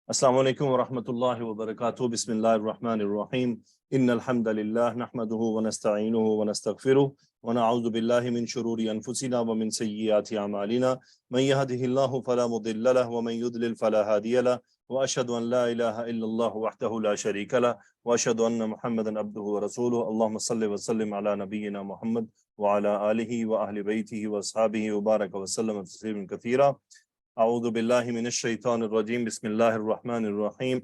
السلام علیکم ورحمۃ اللہ وبرکاتہ بسم اللہ الرحمن الرحیم ان الحمد للہ نحمده ونستعینه ونستغفره ونعوذ باللہ من شرور انفسنا ومن سیئات اعمالنا من يهده الله فلا مضل له ومن يضلل فلا هادي له واشهد ان لا اله الا الله وحده لا شريك له واشهد ان محمدا عبده ورسوله اللهم صل وسلم على نبينا محمد وعلى آله واهل بيته واصحابه وبارك وسلم تسليما كثيرا اعوذ باللہ من الشیطان الرجیم بسم اللہ الرحمن الرحیم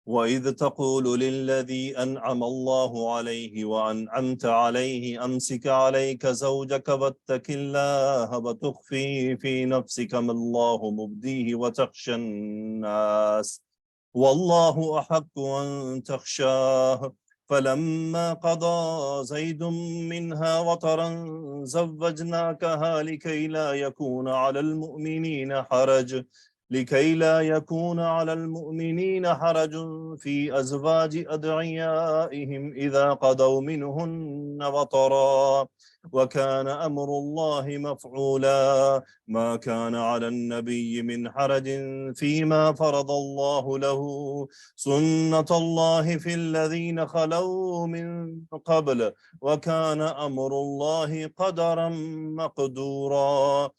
وَإِذْ تَقُولُ لِلَّذِي أَنْعَمَ اللَّهُ عَلَيْهِ وَأَنْعَمْتَ عَلَيْهِ أَمْسِكْ عَلَيْكَ زَوْجَكَ وَاتَّقِ اللَّهَ وَتُخْفِي فِي نَفْسِكَ مَا اللَّهُ مُبْدِيهِ وَتَخْشَى النَّاسَ وَاللَّهُ أَحَقُّ أَنْ تَخْشَاهُ فَلَمَّا قَضَى زَيْدٌ مِّنْهَا وَطَرًا زَوَّجْنَاكَهَا لكي لا يكون على المؤمنين حرج في أزواج أدعيائهم إذا قضوا منهن وطرا وكان أمر الله مفعولا ما كان على النبي من حرج فيما فرض الله له سنة الله في الذين خلوا من قبل وكان أمر الله قدرا مقدورا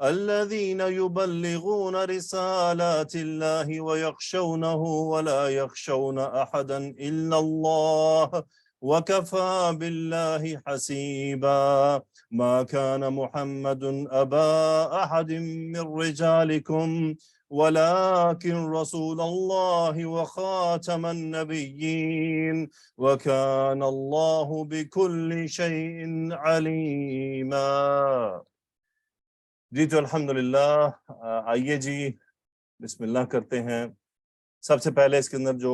الذين يبلغون رسالات الله ويخشونه ولا يخشون أحدا إلا الله وكفى بالله حسيبا ما كان محمد أبا أحد من رجالكم ولكن رسول الله وخاتم النبيين وكان الله بكل شيء عليما جی تو الحمدللہ آئیے جی بسم اللہ کرتے ہیں۔ سب سے پہلے اس کے اندر جو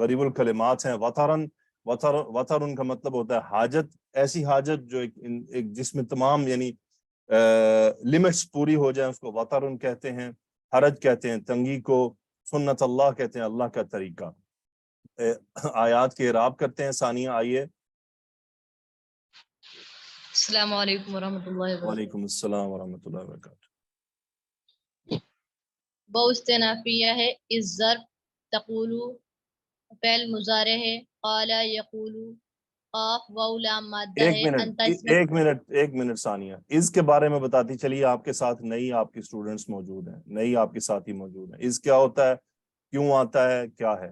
غریب الکلمات ہیں وطرن کا مطلب ہوتا ہے حاجت، ایسی حاجت جو ایک جس میں تمام یعنی لیمٹس پوری ہو جائیں اس کو وطرن کہتے ہیں، حرج کہتے ہیں تنگی کو، سنت اللہ کہتے ہیں اللہ کا طریقہ۔ آیات کے اعراب کرتے ہیں۔ ثانیہ آئیے۔ السلام علیکم ورحمۃ اللہ وبرکاتہ۔ وعلیکم السلام ورحمۃ اللہ وبرکاتہ۔ بو استنافیہ ہے، اس ظرف تقولو فعل مضارع ہے، قال یقولو قاف واو لام مادہ ہے، ایک منٹ ثانیہ، اس کے بارے میں بتاتی چلیے۔ آپ کے ساتھ نئی آپ کی سٹوڈنٹس موجود ہیں، نئی آپ کے ساتھی موجود ہیں۔ اس کیا ہوتا ہے، کیوں آتا ہے، کیا ہے؟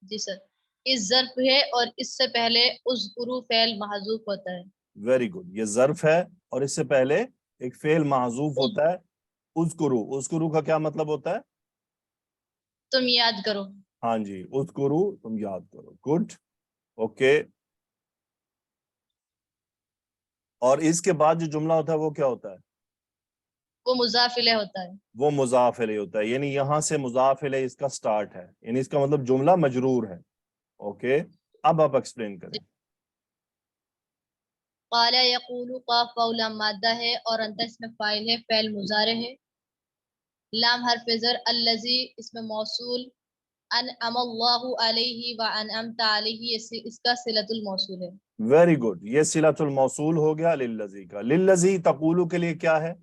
جی سر، اس ظرف ہے اور اس سے پہلے اذکروا فعل محذوف ہوتا ہے۔ ویری گڈ، یہ ظرف ہے اور اس سے پہلے ایک فعل محذوف ہوتا ہے اذکروا۔ اذکروا کا کیا مطلب ہوتا ہے؟ تم یاد کرو۔ ہاں جی، اذکروا تم یاد کرو، گڈ، اوکے۔ اور اس کے بعد جو جملہ ہوتا ہے وہ کیا ہوتا ہے؟ وہ مضاف الیہ ہوتا ہے۔ وہ مضاف الیہ ہوتا ہے، یعنی یہاں سے مضاف الیہ اس کا سٹارٹ ہے، یعنی اس کا مطلب جملہ مجرور ہے۔ اوکے، اب آپ ایکسپلین کریں۔ قال یقول قاف واو لام مادہ ہے اور انت اس میں فاعل ہے، فعل مضارع ہے، لام حرف زر، الذی اس میں موصول، انعم اللہ علیہ وانعمت علیہ اس کا صلۃ الموصول ہے۔ ویری گڈ، یہ صلۃ الموصول ہو گیا للذی کا۔ للذی تقولو کے لیے کیا ہے؟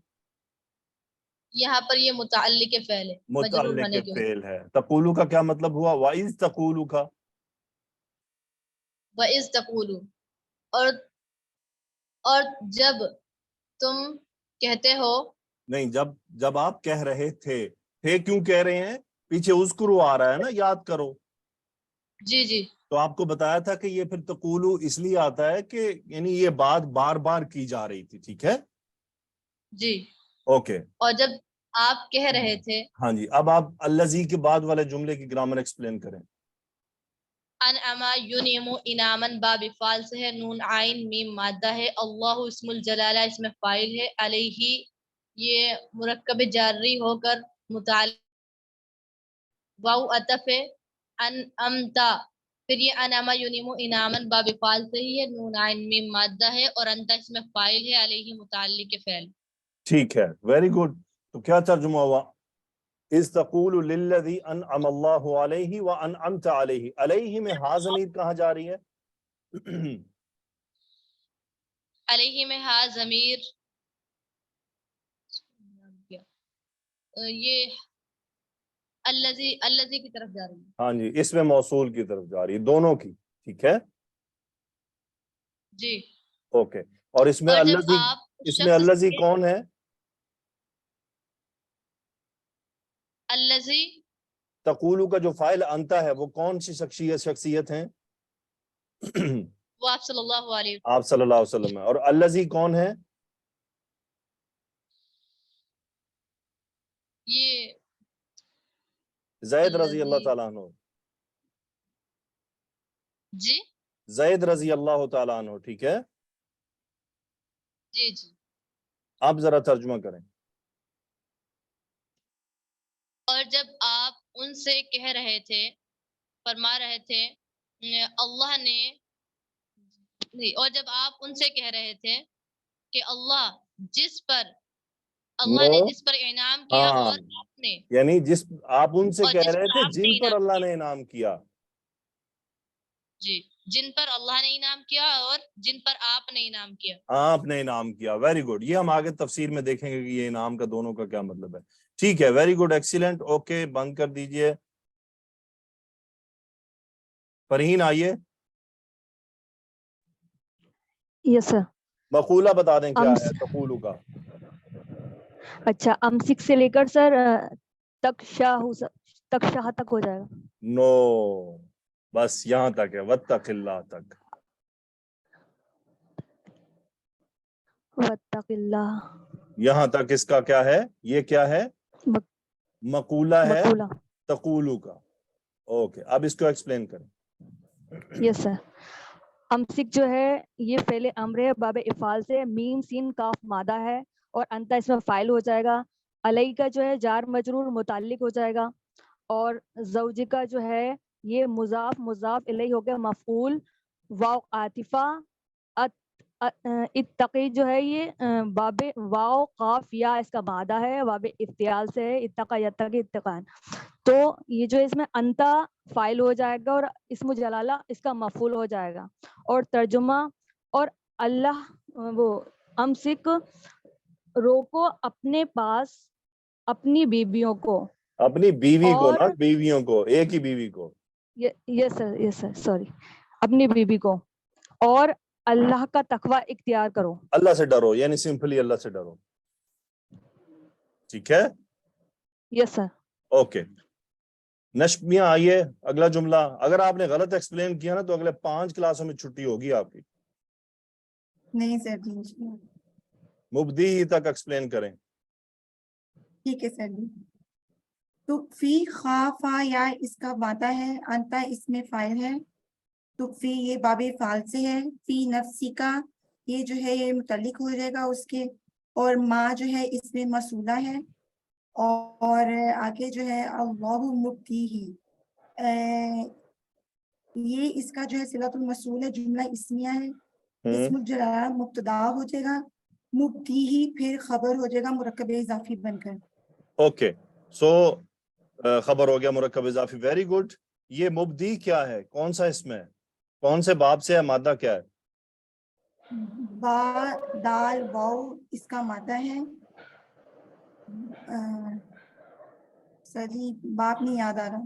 یہاں پر یہ متعلق فعل ہے، مجرور ہونے متعلق کے فعل ہے۔ تقولو کا کیا مطلب ہوا؟ وَإِذْ تقولو کا وَإِذْ تَقُولُ، اور جب تم کہتے ہو، نہیں، جب آپ کہہ رہے تھے کیوں کہہ رہے ہیں؟ پیچھے اذکرو آ رہا ہے نا، یاد کرو۔ جی جی تو آپ کو بتایا تھا کہ یہ پھر تقولو اس لیے آتا ہے کہ یعنی یہ بات بار بار کی جا رہی تھی، ٹھیک ہے؟ جی، اوکے، اور جب آپ کہہ رہے تھے، ہاں جی، اب آپ الذی کے بعد والے جملے کی گرامر ایکسپلین کریں۔ انعما ینعم انعامن باب فعل سے ہے، نون عین میم مادہ ہے، اللہ اسم الجلالہ اس میں فاعل ہے، علیہ یہ مرکب جاری ہو کر متعلق، واو عطف ہے، انعمتا پھر یہ انعما ینعم انعامن باب فعل سے ہی ہے، نون عین میم مادہ ہے اور انت اس میں فاعل ہے، علیہ متعلق فعل۔ ٹھیک ہے، ویری گڈ۔ تو کیا ترجمہ ہوا؟ اذ تقول للذی انعم اللہ علیہ وانعمت علیہ، علیہ میں ہا ضمیر کہاں جا رہی ہے؟ علیہ میں ہا ضمیر یہ الذی کی طرف جا رہی ہے. ہاں جی، اس میں موصول کی طرف جا رہی ہے، دونوں کی. ٹھیک ہے، جی. اوکے. اور اس میں اور جب الذی، آپ اس میں شخص الذی سے کون ہے؟ الذی تقولو کا جو فاعل انتا ہے وہ کون سی شخصیت ہیں؟ وہ آپ صلی اللہ علیہ وسلم. آپ صلی اللہ علیہ وسلم ہے. اور الذی کون ہے؟ یہ زید رضی اللہ الذی، تعالیٰ عنہ. جی زید رضی اللہ تعالیٰ عنہ. ٹھیک ہے، جی جی. آپ ذرا ترجمہ کریں. اور جب آپ ان سے کہہ رہے تھے، فرما رہے تھے اللہ نے، اور جب آپ ان سے کہہ رہے تھے کہ اللہ نو، نے جس پر انعام کیا ہاں، اور آپ نے، یعنی جس آپ ان سے اور کہہ جس رہے پر تھے آپ نے جن پر انعام اللہ کیا. نے انعام کیا. جی، جن پر اللہ نے انعام کیا اور جن پر آپ نے انعام کیا. آپ نے انعام کیا. Very good. یہ ہم آگے تفسیر میں دیکھیں گے کہ یہ انعام کا دونوں کا کیا مطلب ہے. ٹھیک ہے، ویری گڈ، ایکسیلنٹ. اوکے، بند کر دیجئے. فرحین آئیے. یس سر. مقولہ بتا دیں کیا ہے تقولو کا. اچھا، امسک سے لے کر سر تک شاہ تک ہو جائے گا. نو، بس یہاں تک ہے، واتق اللہ تک. واتق اللہ. یہاں تک اس کا کیا ہے؟ یہ کیا ہے؟ مقولہ ہے مقولہ. تقولو کا. اوکے، اب اس کو ایکسپلین کریں. یس سر. امسک جو ہے یہ فعل امر ہے، باب افعال سے، میم سین کاف مادہ ہے، اور انتا اس میں فاعل ہو جائے گا. علیہ کا جو ہے جار مجرور متعلق ہو جائے گا، اور زوج کا جو ہے یہ مضاف مضاف الیہ ہو گیا مفعول. واو عاطفہ. اتقی جو ہے یہ باب واو قاف یا اس کا مادہ ہے، باب افتعال سے ہے، اتقا یتقی اتقان. تو یہ جو اس میں انتا فائل ہو جائے گا، اور اسم جلالہ اس کا مفعول ہو جائے گا. اور ترجمہ، اور اللہ وہ امسک روکو اپنے پاس اپنی بیویوں کو. اپنی بیوی کو اور نا، بیویوں کو، ایک ہی بیوی کو. یس سر، یس سر، سوری، اپنی بیوی کو. اور اللہ کا تقوی اختیار کرو. اللہ سے ڈرو، یعنی سمپلی اللہ سے ڈرو. ٹھیک ہے، یس سر. اوکے. نشمیہ آئیے، اگلا جملہ. اگر آپ نے غلط ایکسپلین کیا نا تو اگلے 5 کلاسوں میں چھٹی ہوگی آپ کی. نہیں سر جی، مبدی ہی تک ایکسپلین کریں. ٹھیک ہے سر جی. تو فی خافا یا اس کا مادہ ہے، انتا اس میں فائل ہے. تو فی یہ باب فعال سے ہے. فی نفسی کا یہ جو ہے یہ متعلق ہو جائے گا اس کے. اور ما جو ہے اس میں موصولہ ہے. اور آگے جو ہے اللہ مبدیہ، یہ اس کا جو ہے صلۃ الموصول ہے، جملہ اسمیہ ہے. اسم الجلالہ مبتدا ہو جائے گا، مبدیہ پھر خبر ہو جائے گا مرکب اضافی بن کر. اوکے، سو خبر ہو گیا مرکب اضافی. Very good. یہ مبدی کیا ہے؟ کون سا اسم ہے؟ کون سے باب سے ہے؟ مادہ کیا ہے؟ با دال واو اس کا مادہ ہے. سر جی باپ نہیں یاد آ رہا.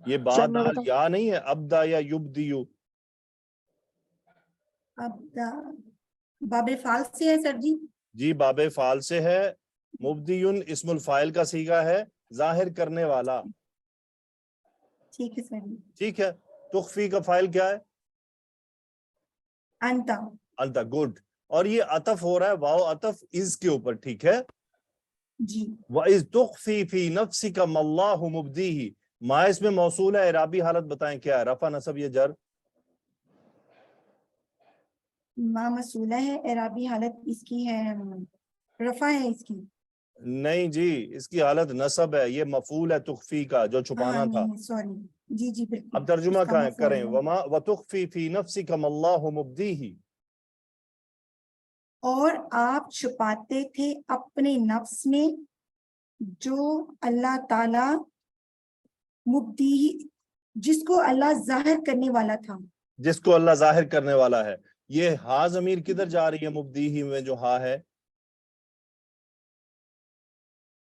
یہ سر بات میں بتاؤں؟ یا نہیں ہے، ابدا یا یبدیو. اب باب فعال سے ہے سر جی. جی، باب فعال سے ہے. مبدیون اسم الفاعل کا صیغہ ہے، ظاہر کرنے والا. ٹھیک ہے سر جی. ٹھیک ہے. تخفی کا فاعل کیا ہے؟ انتا. انتا. گڈ. اور یہ عطف ہو رہا ہے واو عطف از کے اوپر. ٹھیک ہے. جی. وَإِذْ تُخْفِي فِي نَفْسِكَ مَا اللَّهُ مُبْدِيهِ. ما اس میں موصول ہے، اعرابی حالت بتائیں کیا ہے؟ رفع نصب یا جر؟ ما مسئولہ ہے، اعرابی حالت اس کی ہے رفع ہے اس کی. نہیں جی، اس کی حالت نصب ہے. یہ مفعول ہے تخفی کا، جو چھپانا تھا. نہیں سوری. جی جی بالکل. اب ترجمہ اس کا مفعول کریں. ہے. وَتُخْفِي فِي نَفْسِكَ مَا اللَّهُ مُبْدِيهِ. اور آپ چھپاتے تھے اپنے نفس میں جو اللہ تعالی مبدی، جس کو اللہ ظاہر کرنے والا تھا. جس کو اللہ ظاہر کرنے والا ہے. یہ ہا ضمیر کدھر جا رہی ہے؟ مبدی ہی میں جو ہا ہے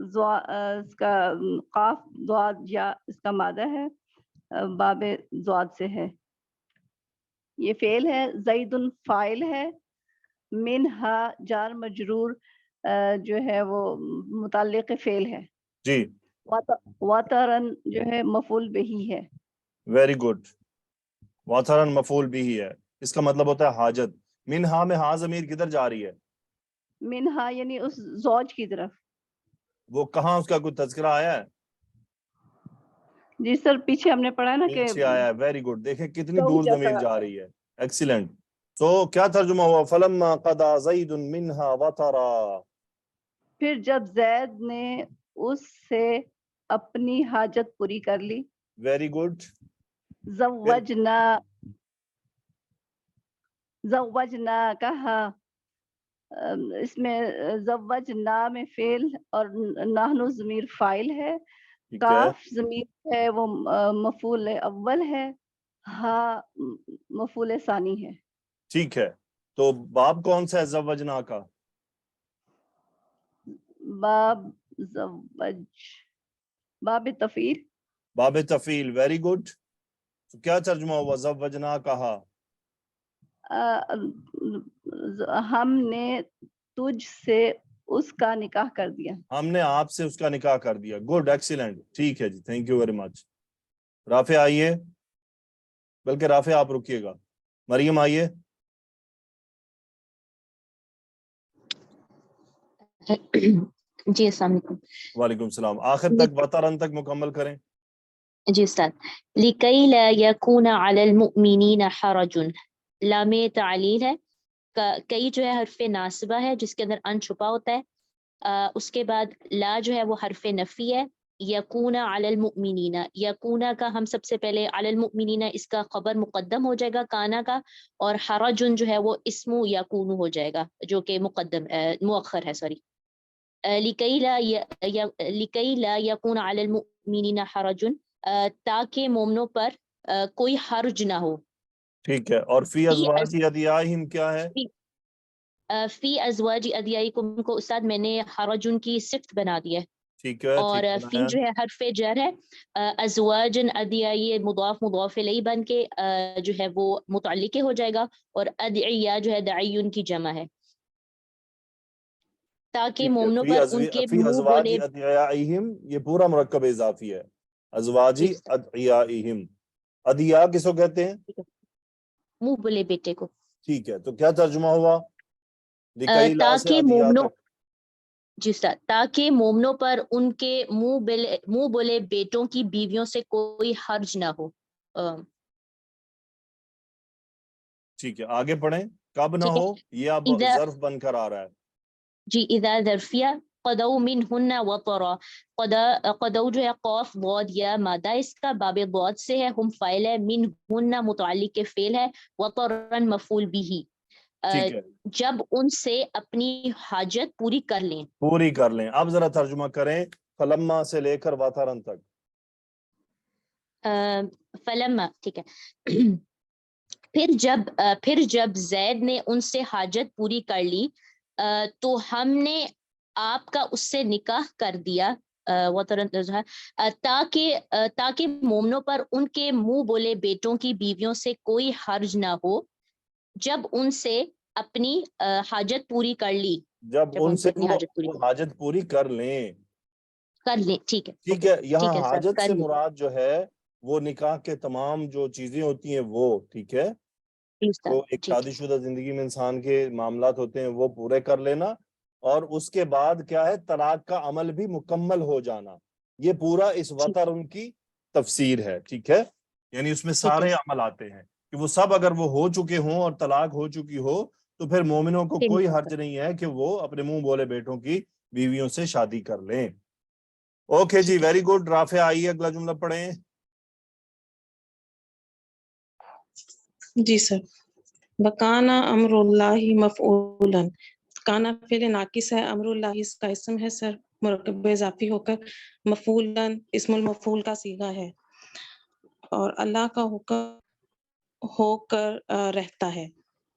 اس کا قاف ضاد یا اس کا مادہ ہے، باب ضاد سے ہے. یہ فعل ہے. زید فاعل ہے. منہا جار مجرور جو ہے وہ متعلق فعل ہے. جی واترن جو ہے مفعول بہی ہے. Very good. واترن مفعول بھی ہے، اس کا مطلب ہوتا ہے حاجت. منہا میں ہاں ضمیر کدھر جا رہی ہے؟ منہا یعنی اس زوج کی طرف. وہ کہاں اس کا کوئی تذکرہ آیا ہے؟ جی سر پیچھے ہم نے پڑھا نا کہ پیچھے آیا ہے. Very good. دیکھیں کتنی دور زوجہ ضمیر کا. جا رہی ہے. ایکسیلنٹ. تو کیا ترجمہ ہوا؟ فلما قضى زید منها وطرا. پھر جب زید نے اس سے اپنی حاجت پوری کر لی. Very good. زوجنا کہا، اس میں زوجنا میں فعل اور نحن ضمیر فاعل ہے. ٹھیک ہے. کاف ضمیر ہے وہ مفعول اول ہے. ہاں مفعول ثانی ہے. ٹھیک ہے. تو باب کون سا ہے زوجنا کا؟ باب زوج، باب تفعیل. باب تفعیل. Very good. تو کیا ترجمہ ہوا زوجنا کہا؟ ہم نے تجھ سے اس کا نکاح کر دیا. ہم نے آپ سے اس کا نکاح کر دیا. گڈ. ایکسیلنٹ. ٹھیک ہے جی. Thank you very much. Rafay آئیے، بلکہ رافع آپ رکیے گا. مریم آئیے. جی السلام علیکم. وعلیکم السلام. آخر تک وطرن تک مکمل کریں. جی استاد. لکی لا یکون علی المؤمنین حرج، لام تعلیل ہے. کئی جو ہے حرف ناصبہ ہے جس کے اندر ان چھپا ہوتا ہے. اس کے بعد لا جو ہے وہ حرف نفی ہے. یکون علی المؤمنین، یکون کا ہم سب سے پہلے علی المؤمنین اس کا خبر مقدم ہو جائے گا کانا کا، اور حرج جو ہے وہ اسم یکون ہو جائے گا جو کہ مقدم مؤخر ہے. سوری. لکی لا یکون علی المؤمنین حرج، تاکہ مومنوں پر کوئی حرج نہ ہو. ٹھیک ہے. اور فی ازواج ادعیاہم کیا ہے؟ فی ازواج ادعیاکم کو استاد میں نے حرجن کی صفت بنا دی ہے. ٹھیک ہے. اور فی جو ہے حرف جر ہے. ازواجن ادعیائی مضاف مضاف الیہ بن کے جو ہے وہ متعلق ہو جائے گا، اور ادعیہ جو ہے دعیون کی جمع ہے، تاکہ مومنوں پر ان کے فی منہ ازواج بولے. ادعیاہم یہ پورا مرکب اضافی ہے. ازواجی ادعیاہم. ادعیاء کس کو کہتے ہیں؟ منہ بولے بیٹے کو. ٹھیک ہے. تو کیا ترجمہ ہوا؟ لکی لا سے تاکہ ادعیاء مومنوں، تک. جی استاد، تاکہ مومنوں پر ان کے منہ بولے بیٹوں کی بیویوں سے کوئی حرج نہ ہو. ٹھیک ہے. آگے پڑھیں. کب نہ ٹھیک ہے. ہو یہ اب اذا، ظرف بن کر آ رہا ہے. جی اذا ظرفیہ. قدو منہن وطرا. قدو جو ہے قوف ضاد یا مادہ اس کا، باب ضاد سے ہے، ہم فاعل ہے، منہن متعلق کے فعل ہے، وطرن مفعول بھی. ٹھیک ہے. جب ان سے اپنی حاجت پوری کر لیں. پوری کر لیں. اب ذرا ترجمہ کریں فلما سے لے کر وطرن تک. فلما. ٹھیک ہے. پھر جب زید نے ان سے حاجت پوری کر لی تو ہم نے آپ کا اس سے نکاح کر دیا، تاکہ مومنوں پر ان کے منہ بولے بیٹوں کی بیویوں سے کوئی حرج نہ ہو جب ان سے اپنی حاجت پوری کر لی. جب ان سے اپنی حاجت پوری وہ حاجت پوری کر لیں. ٹھیک ہے. ٹھیک ہے. یہاں سر، حاجت کر سے لیں. مراد جو ہے وہ نکاح کے تمام جو چیزیں ہوتی ہیں وہ. ٹھیک ہے. تو ایک ٹھیک شادی شدہ زندگی میں انسان کے معاملات ہوتے ہیں وہ پورے کر لینا، اور اس کے بعد کیا ہے طلاق کا عمل بھی مکمل ہو جانا. یہ پورا اس وطر ان کی تفسیر ہے. ٹھیک ہے. یعنی اس میں سارے عمل آتے ہیں کہ وہ سب اگر وہ ہو چکے ہوں اور طلاق ہو چکی ہو تو پھر مومنوں کو کوئی حرج نہیں ہے کہ وہ اپنے منہ بولے بیٹوں کی بیویوں سے شادی کر لیں. اوکے جی. Very good. رافع آئیے اگلا جملہ پڑھیں. جی سر. وکانا امر اللہ مفعولا. کانا فعل ناقص ہے، امر اللہ اس کا اسم ہے سر، مرکب اضافی ہو کر مفعولا اسم المفعول کا صیغہ ہے، اور اللہ کا حکم ہو کر رہتا ہے.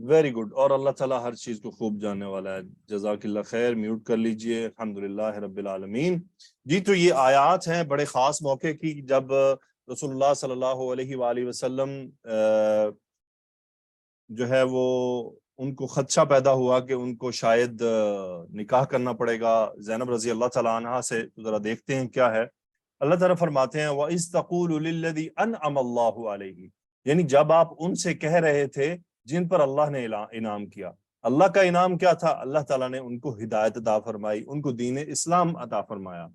Very good. اور اللہ تعالیٰ ہر چیز کو خوب جاننے والا ہے. جزاک اللہ خیر. میوٹ کر لیجئے. الحمدللہ رب العالمین. جی تو یہ آیات ہیں بڑے خاص موقع کی جب رسول اللہ صلی اللہ علیہ وآلہ وسلم جو ہے وہ ان کو خدشہ پیدا ہوا کہ ان کو شاید نکاح کرنا پڑے گا زینب رضی اللہ تعالیٰ عنہ سے. ذرا دیکھتے ہیں کیا ہے. اللہ تعالیٰ فرماتے ہیں وَإِذْ تَقُولُ لِلَّذِي أَنْعَمَ اللَّهُ عَلَيْهِ، یعنی جب آپ ان سے کہہ رہے تھے جن پر اللہ نے انعام کیا. اللہ کا انعام کیا تھا؟ اللہ تعالیٰ نے ان کو ہدایت عطا فرمائی، ان کو دین اسلام عطا فرمایا.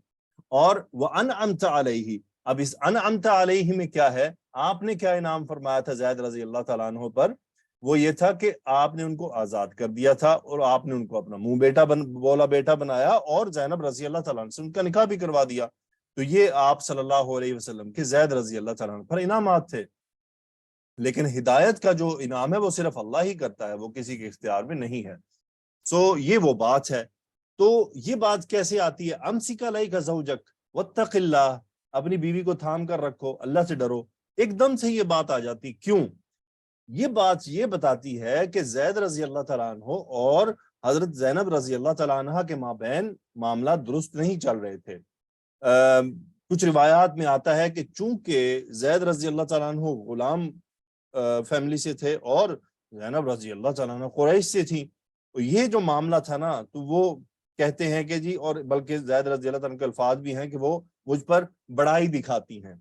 اور وَأَنْعَمْتَ عَلَيْهِ، اب اس انعمت علیہ میں کیا ہے؟ آپ نے کیا انعام فرمایا تھا زید رضی اللہ تعالیٰ عنہ پر؟ وہ یہ تھا کہ آپ نے ان کو آزاد کر دیا تھا اور آپ نے ان کو اپنا منہ بولا بیٹا بنایا اور زینب رضی اللہ تعالیٰ عنہ سے ان کا نکاح بھی کروا دیا. تو یہ آپ صلی اللہ علیہ وسلم کے زید رضی اللہ تعالیٰ عنہ پر انعامات تھے. لیکن ہدایت کا جو انعام ہے وہ صرف اللہ ہی کرتا ہے، وہ کسی کے اختیار میں نہیں ہے. یہ وہ بات ہے. تو یہ بات کیسے آتی ہے؟ امسک علیک زوجک واتق اللہ، اپنی بیوی کو تھام کر رکھو، اللہ سے ڈرو. ایک دم سے یہ بات آ جاتی. کیوں؟ یہ بات یہ بتاتی ہے کہ زید رضی اللہ تعالیٰ عنہ اور حضرت زینب رضی اللہ تعالیٰ عنہ کے مابین معاملات درست نہیں چل رہے تھے. کچھ روایات میں آتا ہے کہ چونکہ زید رضی اللہ تعالیٰ عنہ غلام فیملی سے تھے اور زینب رضی اللہ تعالیٰ عنہ قریش سے تھیں، تو یہ جو معاملہ تھا نا، تو وہ کہتے ہیں کہ جی، اور بلکہ زید رضی اللہ تعالیٰ عنہ کے الفاظ بھی ہیں کہ وہ مجھ پر بڑائی دکھاتی ہیں.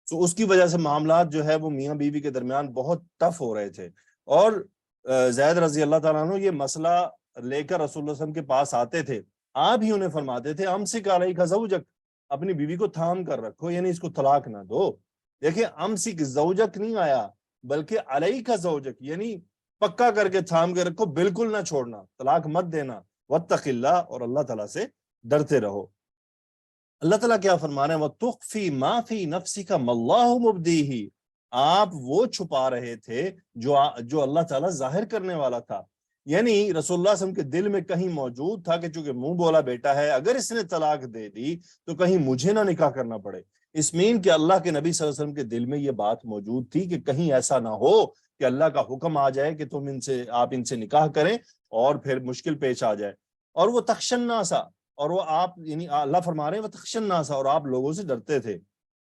اس کی وجہ سے معاملات جو ہے وہ میاں بیوی کے درمیان بہت ٹف ہو رہے تھے. اور زید رضی اللہ تعالیٰ عنہ یہ مسئلہ لے کر رسول اللہ صلی اللہ علیہ وسلم کے پاس آتے تھے. آپ ہی انہیں فرماتے تھے امسک علیک زوجک، اپنی بیوی کو تھام کر رکھو، یعنی اس کو طلاق نہ دو. دیکھیں، امسک زوجک نہیں آیا بلکہ علیک زوجک، یعنی پکا کر کے تھام کے رکھو، بالکل نہ چھوڑنا، طلاق مت دینا. واتق اللہ، اور اللہ تعالیٰ سے ڈرتے رہو. اللہ تعالیٰ کیا فرما رہے ہیں؟ وَتُخْفِي مَا فِي نَفْسِكَ مَا اللَّهُ مُبْدِيهِ، آپ وہ چھپا رہے تھے جو اللہ تعالیٰ ظاہر کرنے والا تھا. یعنی رسول اللہ صلی اللہ علیہ وسلم کے دل میں کہیں موجود تھا کہ چونکہ منہ بولا بیٹا ہے، اگر اس نے طلاق دے دی تو کہیں مجھے نہ نکاح کرنا پڑے. اس مین کہ اللہ کے نبی صلی اللہ علیہ وسلم کے دل میں یہ بات موجود تھی کہ کہیں ایسا نہ ہو کہ اللہ کا حکم آ جائے کہ آپ ان سے نکاح کریں اور پھر مشکل پیش آ جائے. اور وہ تخشن الناس، اور وہ آپ، یعنی اللہ فرما رہے ہیں وتخشن الناس، اور آپ لوگوں سے ڈرتے تھے.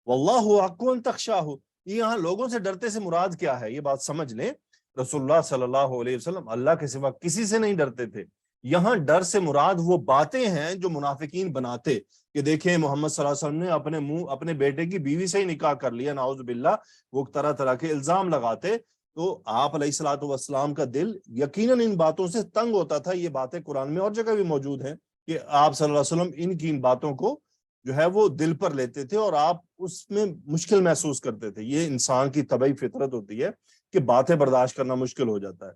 واللہ احق ان تخشاہ، یہاں لوگوں سے ڈرتے سے مراد کیا ہے؟ یہ بات سمجھ لیں. رسول اللہ صلی اللہ علیہ وسلم اللہ کے سوا کسی سے نہیں ڈرتے تھے. یہاں ڈر سے مراد وہ باتیں ہیں جو منافقین بناتے کہ دیکھیں محمد صلی اللہ علیہ وسلم نے اپنے بیٹے کی بیوی سے ہی نکاح کر لیا، نعوذ باللہ. وہ طرح طرح کے الزام لگاتے. تو آپ علیہ الصلوۃ والسلام کا دل یقیناً ان باتوں سے تنگ ہوتا تھا. یہ باتیں قرآن میں اور جگہ بھی موجود ہیں کہ آپ صلی اللہ علیہ وسلم ان باتوں کو جو ہے وہ دل پر لیتے تھے اور آپ اس میں مشکل محسوس کرتے تھے. یہ انسان کی طبعی فطرت ہوتی ہے کہ باتیں برداشت کرنا مشکل ہو جاتا ہے.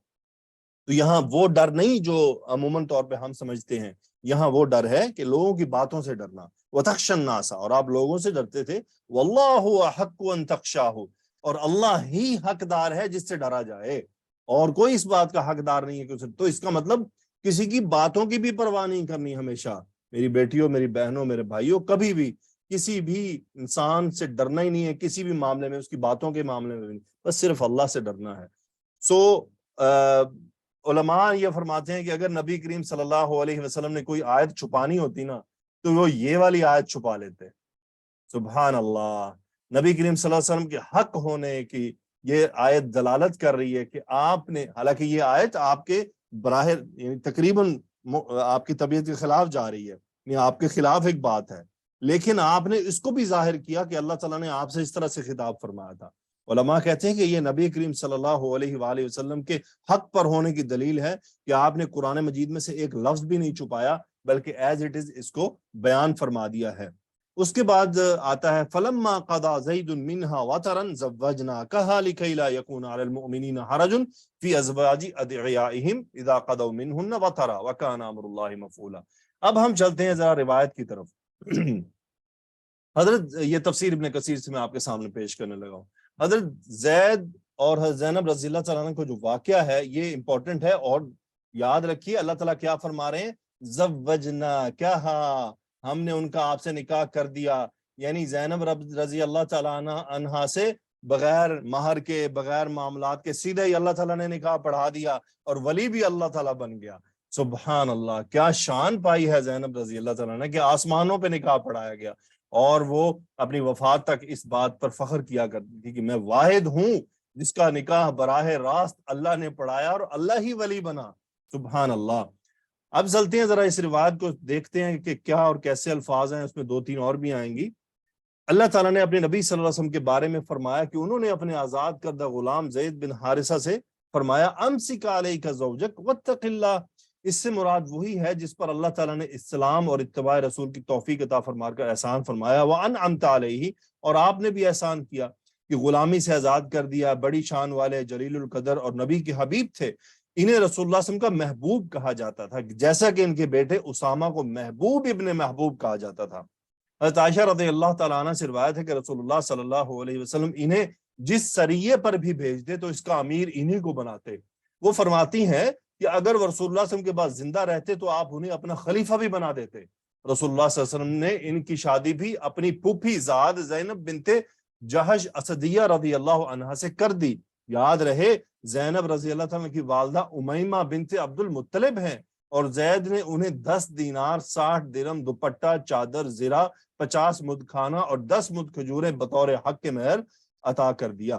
تو یہاں وہ ڈر نہیں جو عموماً طور پہ ہم سمجھتے ہیں، یہاں وہ ڈر ہے کہ لوگوں کی باتوں سے ڈرنا. وَتَخْشَى النَّاسَ، اور آپ لوگوں سے ڈرتے تھے. وَاللَّهُ أَحَقُّ أَن تَخْشَاهُ، اور اللہ ہی حقدار ہے جس سے ڈرا جائے، اور کوئی اس بات کا حقدار نہیں ہے کہ اسے. تو اس کا مطلب کسی کی باتوں کی بھی پرواہ نہیں کرنی. ہمیشہ میری بیٹیوں، میری بہنوں، میرے بھائیوں، کبھی بھی کسی بھی انسان سے ڈرنا ہی نہیں ہے، کسی بھی معاملے میں، اس کی باتوں کے معاملے میں بھی نہیں، بس صرف اللہ سے ڈرنا ہے. علماء یہ فرماتے ہیں کہ اگر نبی کریم صلی اللہ علیہ وسلم نے کوئی آیت چھپانی ہوتی نا تو وہ یہ والی آیت چھپا لیتے. سبحان اللہ. نبی کریم صلی اللہ علیہ وسلم کے حق ہونے کی یہ آیت دلالت کر رہی ہے کہ آپ نے، حالانکہ یہ آیت آپ کے یعنی تقریباً آپ کی طبیعت کے خلاف جا رہی ہے، یعنی آپ کے خلاف ایک بات ہے، لیکن آپ نے اس کو بھی ظاہر کیا کہ اللہ تعالیٰ نے آپ سے اس طرح سے خطاب فرمایا تھا. علماء کہتے ہیں کہ یہ نبی کریم صلی اللہ علیہ وآلہ وسلم کے حق پر ہونے کی دلیل ہے کہ آپ نے قرآن مجید میں سے ایک لفظ بھی نہیں چھپایا بلکہ ایز اٹ از اس کو بیان فرما دیا ہے. اس کے بعد آتا ہے فَلَمَّا قَضَى زَيْدٌ مِّنْهَا وَطَرًا زَوَّجْنَاكَهَا لِكَيْ لَا يَكُونَ عَلَى الْمُؤْمِنِينَ حَرَجٌ فِي أَزْوَاجِ أَدْعِيَائِهِمْ إِذَا قَضَوْا مِنْهُنَّ وَطَرًا وَكَانَ أَمْرُ اللَّهِ مَفْعُولًا. اب ہم چلتے ہیں ذرا روایت کی طرف. حضرت، یہ تفسیر ابن کثیر سے میں آپ کے سامنے پیش کرنے لگا ہوں. حضرت زید اور حضرت زینب رضی اللہ تعالیٰ عنہ کو جو واقعہ ہے یہ امپورٹنٹ ہے، اور یاد رکھیے اللہ تعالیٰ کیا فرما رہے ہیں؟ زوجناکہا، ہم نے ان کا آپ سے نکاح کر دیا. یعنی زینب رضی اللہ تعالیٰ عنہ سے بغیر مہر کے، بغیر معاملات کے سیدھے ہی اللہ تعالیٰ نے نکاح پڑھا دیا اور ولی بھی اللہ تعالیٰ بن گیا. سبحان اللہ، کیا شان پائی ہے زینب رضی اللہ تعالیٰ نے کہ آسمانوں پہ نکاح پڑھایا گیا. اور وہ اپنی وفات تک اس بات پر فخر کیا کرتی تھی کہ میں واحد ہوں جس کا نکاح براہ راست اللہ نے پڑھایا اور اللہ ہی ولی بنا. سبحان اللہ. اب چلتے ہیں ذرا اس روایت کو دیکھتے ہیں کہ کیا اور کیسے الفاظ ہیں. اس میں 2-3 اور بھی آئیں گی. اللہ تعالیٰ نے اپنے نبی صلی اللہ علیہ وسلم کے بارے میں فرمایا کہ انہوں نے اپنے آزاد کردہ غلام زید بن حارثہ سے فرمایا امسک علیک زوجک واتق اللہ. اس سے مراد وہی ہے جس پر اللہ تعالیٰ نے اسلام اور اتباع رسول کی توفیق عطا فرما کر احسان فرمایا. وانعمت علیہ، اور آپ نے بھی احسان کیا کہ غلامی سے آزاد کر دیا. بڑی شان والے، جلیل القدر اور نبی کے حبیب تھے. انہیں رسول اللہ صلی اللہ علیہ وسلم کا محبوب کہا جاتا تھا، جیسا کہ ان کے بیٹے اسامہ کو محبوب ابن محبوب کہا جاتا تھا. حضرت عائشہ رضی اللہ تعالیٰ عنہ سے روایت ہے کہ رسول اللہ صلی اللہ علیہ وسلم انہیں جس سریے پر بھی بھیجتے تو اس کا امیر انہی کو بناتے. وہ فرماتی ہیں کہ اگر رسول اللہ صلی اللہ علیہ وسلم کے بعد زندہ رہتے تو آپ انہیں اپنا خلیفہ بھی بنا دیتے. رسول اللہ صلی اللہ علیہ وسلم نے ان کی شادی بھی اپنی پھوپھی زاد زینب بنت جہش اسدیہ رضی اللہ عنہا سے کر دی. یاد رہے زینب رضی اللہ تعالیٰ کی والدہ امیمہ بنت عبد المطلب ہیں، اور زید نے انہیں 10 دینار، 60 درہم، دوپٹہ، چادر، زرہ، 50 مد کھانا اور 10 مد کھجوریں بطور حق کے مہر عطا کر دیا.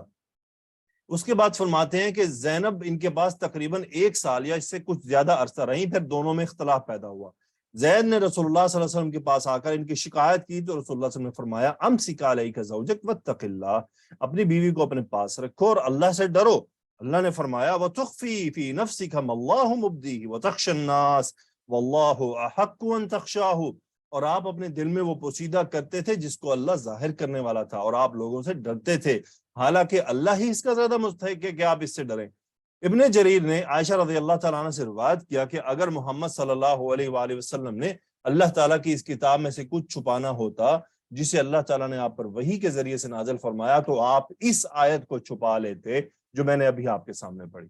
اس کے بعد فرماتے ہیں کہ زینب ان کے پاس تقریباً 1 سال یا اس سے کچھ زیادہ عرصہ رہیں، پھر دونوں میں اختلاف پیدا ہوا. زید نے رسول اللہ صلی اللہ علیہ وسلم کے پاس آ کر ان کی شکایت کی تو رسول اللہ صلی اللہ علیہ وسلم نے فرمایا امسک علیک زوجک واتق اللہ، اپنی بیوی کو اپنے پاس رکھو اور اللہ سے ڈرو. اللہ نے فرمایا وتخفی فی نفسک ما اللہ مبدیہ وتخشی الناس واللہ احق ان تخشاہ، اور آپ اپنے دل میں وہ پوشیدہ کرتے تھے جس کو اللہ ظاہر کرنے والا تھا، اور آپ لوگوں سے ڈرتے تھے حالانکہ اللہ ہی اس کا زیادہ مستحق ہے کہ آپ اس سے ڈریں. ابن جریر نے عائشہ رضی اللہ تعالیٰ عنہ سے روایت کیا کہ اگر محمد صلی اللہ علیہ وآلہ وسلم نے اللہ تعالیٰ کی اس کتاب میں سے کچھ چھپانا ہوتا جسے اللہ تعالیٰ نے آپ پر وحی کے ذریعے سے نازل فرمایا تو آپ اس آیت کو چھپا لیتے جو میں نے ابھی آپ کے سامنے پڑھی.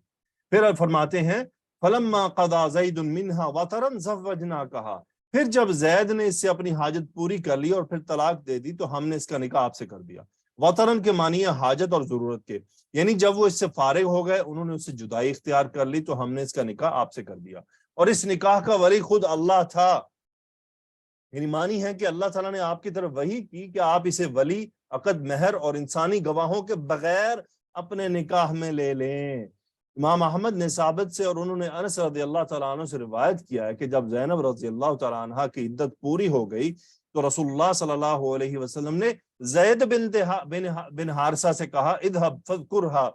پھر فرماتے ہیں فلما قضى زید منها وطرا زوجناکہا، پھر جب زید نے اس سے اپنی حاجت پوری کر لی اور پھر طلاق دے دی تو ہم نے اس کا نکاح آپ سے کر دیا. وطرن کے معنی ہے حاجت اور ضرورت کے، یعنی جب وہ اس سے فارغ ہو گئے انہوں نے اس سے جدائی اختیار کر لی تو ہم نے اس کا نکاح آپ سے کر دیا. اور اس نکاح کا ولی خود اللہ تھا، یعنی معنی ہے کہ اللہ تعالیٰ نے آپ کی طرف وحی کی کہ آپ اسے ولی، عقد، مہر اور انسانی گواہوں کے بغیر اپنے نکاح میں لے لیں. امام احمد نے ثابت سے اور انہوں نے انس رضی اللہ تعالیٰ عنہ سے روایت کیا ہے کہ جب زینب رضی اللہ تعالیٰ عنہ کی عدت پوری ہو گئی تو رسول اللہ صلی اللہ علیہ وسلم نے زید بن حارثہ سے کہا اذهب فاذكرها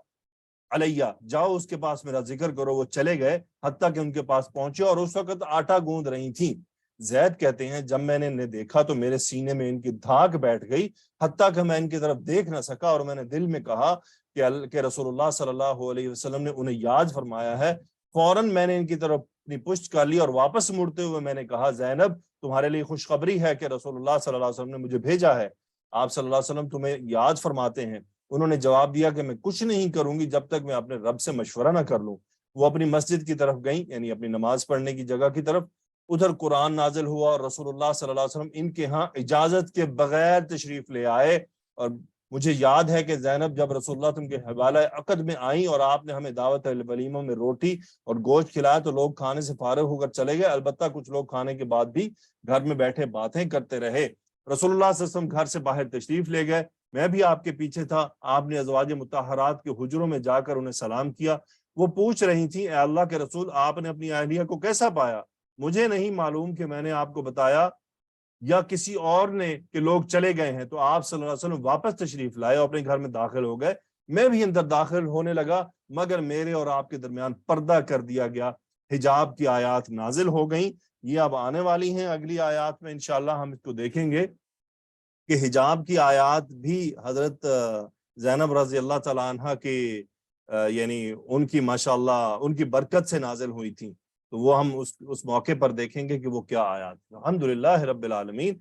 علیہ، جاؤ اس کے پاس میرا ذکر کرو. وہ چلے گئے حتیٰ کہ ان کے پاس پہنچے اور اس وقت آٹا گوندھ رہی تھیں. زید کہتے ہیں جب میں نے انہیں دیکھا تو میرے سینے میں ان کی دھاک بیٹھ گئی حتیٰ کہ میں ان کی طرف دیکھ نہ سکا، اور میں نے دل میں کہا کہ رسول اللہ صلی اللہ علیہ وسلم نے انہیں یاد فرمایا ہے. فوراً میں نے ان کی طرف اپنی پشت کر لی اور واپس مڑتے ہوئے میں نے کہا زینب تمہارے لیے خوشخبری ہے کہ رسول اللہ صلی اللہ علیہ وسلم نے مجھے بھیجا ہے، آپ صلی اللہ علیہ وسلم تمہیں یاد فرماتے ہیں. انہوں نے جواب دیا کہ میں کچھ نہیں کروں گی جب تک میں اپنے رب سے مشورہ نہ کر لوں. وہ اپنی مسجد کی طرف گئیں، یعنی اپنی نماز پڑھنے کی جگہ کی طرف. ادھر قرآن نازل ہوا اور رسول اللہ صلی اللہ علیہ وسلم ان کے ہاں اجازت کے بغیر تشریف لے آئے. اور مجھے یاد ہے کہ زینب جب رسول اللہ تم کے حوالہ عقد میں آئیں اور آپ نے ہمیں دعوت ولیمہ میں روٹی اور گوشت کھلایا تو لوگ کھانے سے فارغ ہو کر چلے گئے، البتہ کچھ لوگ کھانے کے بعد بھی گھر میں بیٹھے باتیں کرتے رہے. رسول اللہ صلی اللہ علیہ وسلم گھر سے باہر تشریف لے گئے، میں بھی آپ کے پیچھے تھا. آپ نے ازواج مطہرات کے حجروں میں جا کر انہیں سلام کیا. وہ پوچھ رہی تھیں اے اللہ کے رسول آپ نے اپنی اہلیہ کو کیسا پایا؟ مجھے نہیں معلوم کہ میں نے آپ کو بتایا یا کسی اور نے کہ لوگ چلے گئے ہیں. تو آپ صلی اللہ علیہ وسلم واپس تشریف لائے اور اپنے گھر میں داخل ہو گئے. میں بھی اندر داخل ہونے لگا مگر میرے اور آپ کے درمیان پردہ کر دیا گیا. حجاب کی آیات نازل ہو گئیں، یہ اب آنے والی ہیں اگلی آیات میں انشاءاللہ ہم اس کو دیکھیں گے کہ حجاب کی آیات بھی حضرت زینب رضی اللہ تعالیٰ عنہ کے یعنی ان کی ماشاءاللہ ان کی برکت سے نازل ہوئی تھیں. تو وہ ہم اس موقع پر دیکھیں گے کہ وہ کیا آیات. الحمدللہ رب العالمین.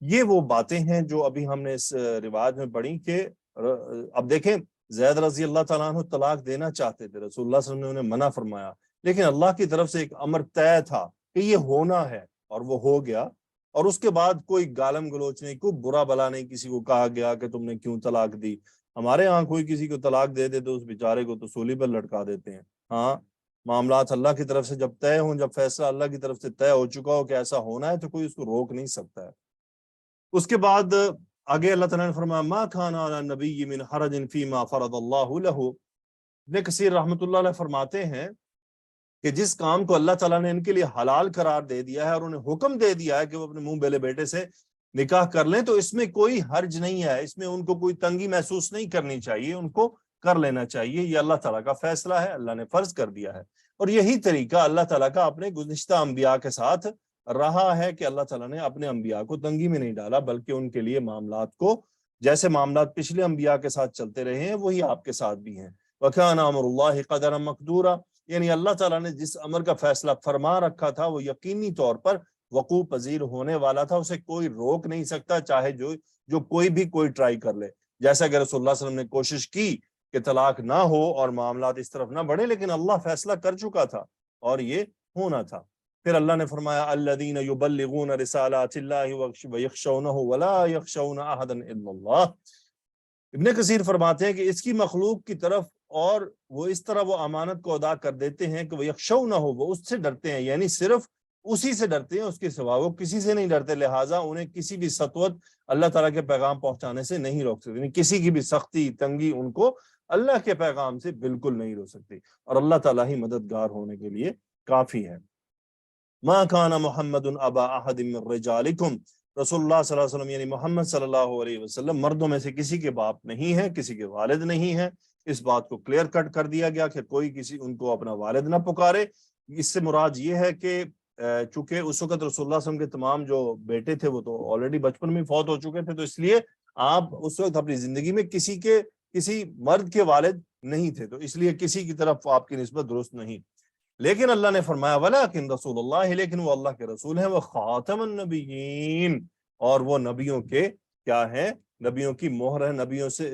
یہ وہ باتیں ہیں جو ابھی ہم نے اس روایت میں پڑھی کہ اب دیکھیں زید رضی اللہ تعالیٰ عنہ طلاق دینا چاہتے تھے، رسول اللہ صلی اللہ علیہ وسلم نے انہیں منع فرمایا، لیکن اللہ کی طرف سے ایک امر طے تھا کہ یہ ہونا ہے اور وہ ہو گیا. اور اس کے بعد کوئی گالم گلوچ نہیں، کوئی برا بلا نہیں کسی کو کہا گیا کہ تم نے کیوں طلاق دی. ہمارے ہاں کوئی کسی کو طلاق دے دے تو اس بیچارے کو تو سولی پر لٹکا دیتے ہیں. ہاں معاملات اللہ کی طرف سے جب طے ہوں، جب فیصلہ اللہ کی طرف سے طے ہو چکا ہو کہ ایسا ہونا ہے، تو کوئی اس کو روک نہیں سکتا ہے. اس کے بعد آگے اللہ تعالیٰ نے فرمایا ما کان علی النبی من حرج فیما فرض اللہ لہ. ابن کثیر رحمۃ اللہ علیہ فرماتے ہیں کہ جس کام کو اللہ تعالیٰ نے ان کے لیے حلال قرار دے دیا ہے اور انہیں حکم دے دیا ہے کہ وہ اپنے منہ بیلے بیٹے سے نکاح کر لیں، تو اس میں کوئی حرج نہیں ہے، اس میں ان کو کوئی تنگی محسوس نہیں کرنی چاہیے، ان کو کر لینا چاہیے. یہ اللہ تعالیٰ کا فیصلہ ہے، اللہ نے فرض کر دیا ہے. اور یہی طریقہ اللہ تعالیٰ کا اپنے گزشتہ انبیاء کے ساتھ رہا ہے کہ اللہ تعالیٰ نے اپنے انبیاء کو تنگی میں نہیں ڈالا، بلکہ ان کے لیے معاملات کو جیسے معاملات پچھلے انبیاء کے ساتھ چلتے رہے ہیں وہی آپ کے ساتھ بھی ہیں. وَكَانَ أَمْرُ اللَّهِ قَدَرًا مَقْدُورًا، یعنی اللہ تعالیٰ نے جس امر کا فیصلہ فرما رکھا تھا وہ یقینی طور پر وقوع پذیر ہونے والا تھا، اسے کوئی روک نہیں سکتا، چاہے جو کوئی بھی کوئی ٹرائی کر لے. جیسا کہ رسول اللہ صلی اللہ علیہ وسلم نے کوشش کی کہ طلاق نہ ہو اور معاملات اس طرف نہ بڑھے، لیکن اللہ فیصلہ کر چکا تھا اور یہ ہونا تھا. پھر اللہ نے فرمایا الذین یبلغون رسالات اللہ ویخشونہ ولا یخشون احدا الا اللہ. ابن کثیر فرماتے ہیں کہ اس کی مخلوق کی طرف اور وہ اس طرح وہ امانت کو ادا کر دیتے ہیں کہ وہ یخشونہ ہو، وہ اس سے ڈرتے ہیں، یعنی صرف اسی سے ڈرتے ہیں، اس کے سوا وہ کسی سے نہیں ڈرتے، لہٰذا انہیں کسی بھی سطوت اللہ تعالیٰ کے پیغام پہنچانے سے نہیں روک سکتے، یعنی کسی کی بھی سختی تنگی ان کو اللہ کے پیغام سے بالکل نہیں روک سکتی، اور اللہ تعالیٰ ہی مددگار ہونے کے لیے کافی ہے. ما کان محمد ابا احد من رجالکم، رسول اللہ صلی اللہ علیہ وسلم یعنی محمد صلی اللہ علیہ وسلم مردوں میں سے کسی کے باپ نہیں ہے، کسی کے والد نہیں ہے. اس بات کو کلیئر کٹ کر دیا گیا کہ کوئی کسی ان کو اپنا والد نہ پکارے. اس سے مراد یہ ہے کہ چونکہ اس وقت رسول اللہ صلی اللہ علیہ وسلم کے تمام جو بیٹے تھے وہ تو آلریڈی بچپن میں فوت ہو چکے تھے، تو اس لیے آپ اس وقت اپنی زندگی میں کسی مرد کے والد نہیں تھے، تو اس لیے کسی کی طرف آپ کی نسبت درست نہیں. لیکن اللہ نے فرمایا ولیکن رسول اللہ، لیکن وہ اللہ کے رسول ہیں، وہ خاتم النبیین، اور وہ نبیوں کے کیا ہیں، نبیوں کی مہر ہے،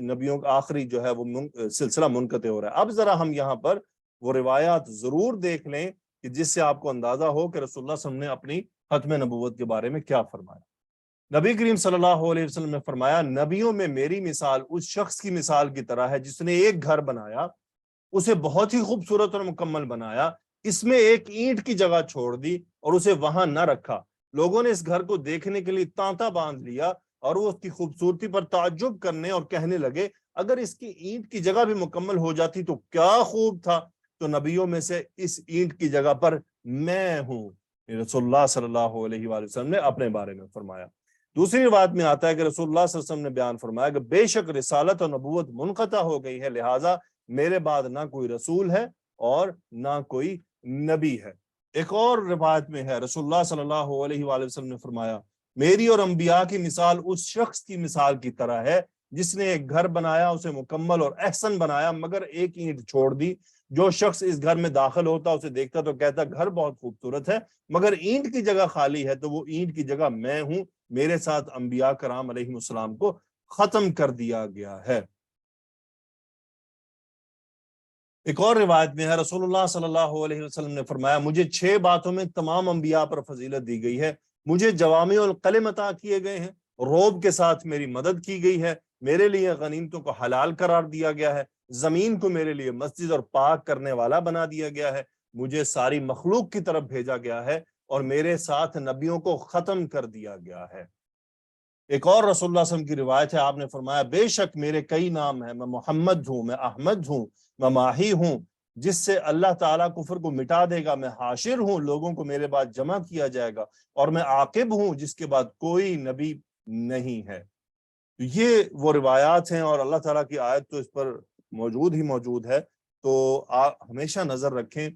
نبیوں کا آخری جو ہے وہ سلسلہ منقطع ہو رہا ہے. اب ذرا ہم یہاں پر وہ روایات ضرور دیکھ لیں کہ جس سے آپ کو اندازہ ہو کہ رسول اللہ صلی اللہ علیہ وسلم نے اپنی ختم نبوت کے بارے میں کیا فرمایا. نبی کریم صلی اللہ علیہ وسلم نے فرمایا نبیوں میں میری مثال اس شخص کی مثال کی طرح ہے جس نے ایک گھر بنایا، اسے بہت ہی خوبصورت اور مکمل بنایا، اس میں ایک اینٹ کی جگہ چھوڑ دی اور اسے وہاں نہ رکھا. لوگوں نے اس گھر کو دیکھنے کے لیے تانتا باندھ لیا اور وہ اس کی خوبصورتی پر تعجب کرنے اور کہنے لگے اگر اس کی اینٹ کی جگہ بھی مکمل ہو جاتی تو کیا خوب تھا. تو نبیوں میں سے اس اینٹ کی جگہ پر میں ہوں، رسول اللہ صلی اللہ علیہ وآلہ وسلم نے اپنے بارے میں فرمایا. دوسری روایت میں آتا ہے کہ رسول اللہ صلی اللہ علیہ وسلم نے بیان فرمایا کہ بے شک رسالت اور نبوت منقطع ہو گئی ہے، لہٰذا میرے بعد نہ کوئی رسول ہے اور نہ کوئی نبی ہے. ایک اور روایت میں ہے رسول اللہ صلی اللہ علیہ وآلہ وسلم نے فرمایا میری اور انبیاء کی مثال اس شخص کی مثال کی طرح ہے جس نے ایک گھر بنایا، اسے مکمل اور احسن بنایا مگر ایک اینٹ چھوڑ دی. جو شخص اس گھر میں داخل ہوتا اسے دیکھتا تو کہتا گھر بہت خوبصورت ہے مگر اینٹ کی جگہ خالی ہے، تو وہ اینٹ کی جگہ میں ہوں، میرے ساتھ انبیاء کرام علیہ السلام کو ختم کر دیا گیا ہے. ایک اور روایت میں ہے رسول اللہ صلی اللہ علیہ وسلم نے فرمایا مجھے 6 باتوں میں تمام انبیاء پر فضیلت دی گئی ہے. مجھے جوامع الکلم عطا کیے گئے ہیں، روب کے ساتھ میری مدد کی گئی ہے، میرے لیے غنیمتوں کو حلال قرار دیا گیا ہے، زمین کو میرے لیے مسجد اور پاک کرنے والا بنا دیا گیا ہے، مجھے ساری مخلوق کی طرف بھیجا گیا ہے اور میرے ساتھ نبیوں کو ختم کر دیا گیا ہے. ایک اور رسول اللہ صلی اللہ علیہ وسلم کی روایت ہے، آپ نے فرمایا بے شک میرے کئی نام ہیں، میں محمد ہوں، میں احمد ہوں، میں ماہی ہوں، جس سے اللہ تعالیٰ کفر کو مٹا دے گا، میں حاشر ہوں، لوگوں کو میرے بعد جمع کیا جائے گا، اور میں عاقب ہوں جس کے بعد کوئی نبی نہیں ہے. یہ وہ روایات ہیں اور اللہ تعالیٰ کی آیت تو اس پر موجود ہی موجود ہے. تو ہمیشہ نظر رکھیں،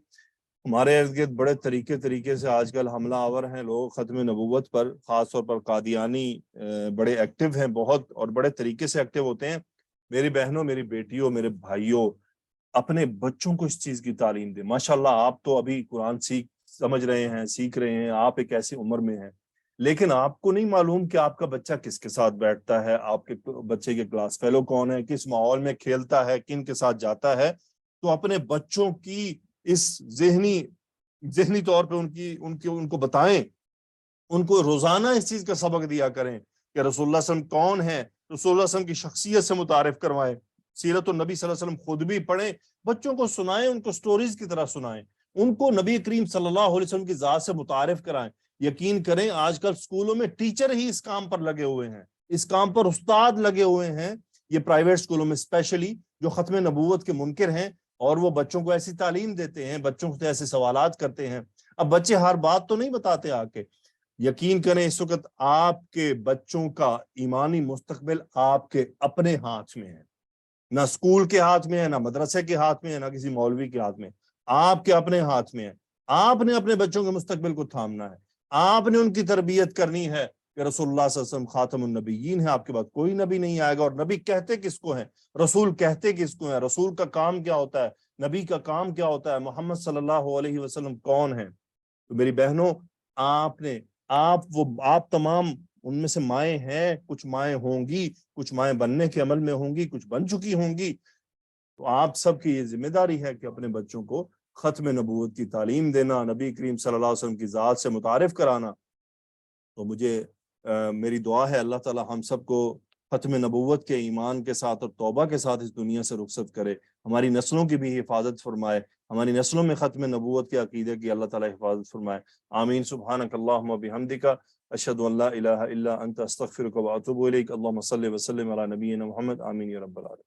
ہمارے ارد گرد بڑے طریقے سے آج کل حملہ آور ہیں لوگ ختم نبوت پر، خاص طور پر قادیانی بڑے ایکٹیو ہیں بہت، اور بڑے طریقے سے ایکٹیو ہوتے ہیں. میری بہنوں، میری بیٹیوں، میرے بھائیوں، اپنے بچوں کو اس چیز کی تعلیم دیں. ماشاءاللہ آپ تو ابھی قرآن سمجھ رہے ہیں، سیکھ رہے ہیں، آپ ایک ایسی عمر میں ہیں، لیکن آپ کو نہیں معلوم کہ آپ کا بچہ کس کے ساتھ بیٹھتا ہے، آپ کے بچے کے کلاس فیلو کون ہے، کس ماحول میں کھیلتا ہے، کن کے ساتھ جاتا ہے. تو اپنے بچوں کی اس ذہنی طور پہ ان کو بتائیں، ان کو روزانہ اس چیز کا سبق دیا کریں کہ رسول اللہ صلی اللہ علیہ وسلم کون ہے، رسول اللہ صلی اللہ علیہ وسلم کی شخصیت سے متعارف کروائیں. سیرت النبی صلی اللہ علیہ وسلم خود بھی پڑھیں، بچوں کو سنائیں، ان کو سٹوریز کی طرح سنائیں، ان کو نبی کریم صلی اللہ علیہ وسلم کی ذات سے متعارف کرائیں۔ یقین کریں آج کل سکولوں میں ٹیچر ہی اس کام پر لگے ہوئے ہیں، اس کام پر استاد لگے ہوئے ہیں، یہ پرائیویٹ سکولوں میں اسپیشلی، جو ختم نبوت کے منکر ہیں، اور وہ بچوں کو ایسی تعلیم دیتے ہیں، بچوں سے ایسے سوالات کرتے ہیں۔ اب بچے ہر بات تو نہیں بتاتے آ کے۔ یقین کریں اس وقت آپ کے بچوں کا ایمانی مستقبل آپ کے اپنے ہاتھ میں ہے، نہ اسکول کے ہاتھ میں ہے، نہ مدرسے کے ہاتھ میں ہے، نہ کسی مولوی کے ہاتھ میں، آپ کے اپنے ہاتھ میں ہے۔ آپ نے اپنے بچوں کے مستقبل کو تھامنا ہے، آپ نے ان کی تربیت کرنی ہے کہ رسول اللہ صلی اللہ علیہ وسلم خاتم النبیین ہے، آپ کے بعد کوئی نبی نہیں آئے گا۔ اور نبی کہتے کس کو ہیں، رسول کہتے کس کو ہیں، رسول کا کام کیا ہوتا ہے، نبی کا کام کیا ہوتا ہے، محمد صلی اللہ علیہ وسلم کون ہیں؟ تو میری بہنوں، آپ تمام ان میں سے مائیں ہیں، کچھ مائیں ہوں گی، کچھ مائیں بننے کے عمل میں ہوں گی، کچھ بن چکی ہوں گی، تو آپ سب کی یہ ذمہ داری ہے کہ اپنے بچوں کو ختم نبوت کی تعلیم دینا، نبی کریم صلی اللہ علیہ وسلم کی ذات سے متعارف کرانا۔ تو میری دعا ہے اللہ تعالی ہم سب کو ختم نبوت کے ایمان کے ساتھ اور توبہ کے ساتھ اس دنیا سے رخصت کرے، ہماری نسلوں کی بھی حفاظت فرمائے، ہماری نسلوں میں ختم نبوت کے عقیدے کی اللہ تعالی حفاظت فرمائے۔ آمین۔ سبحانک اللہم و بحمدک، اشہد ان لا الہ الا انت، استغفرک و اتوب الیک۔ اللہم صلی وسلم علی نبینا محمد۔ آمین یا رب العالمین۔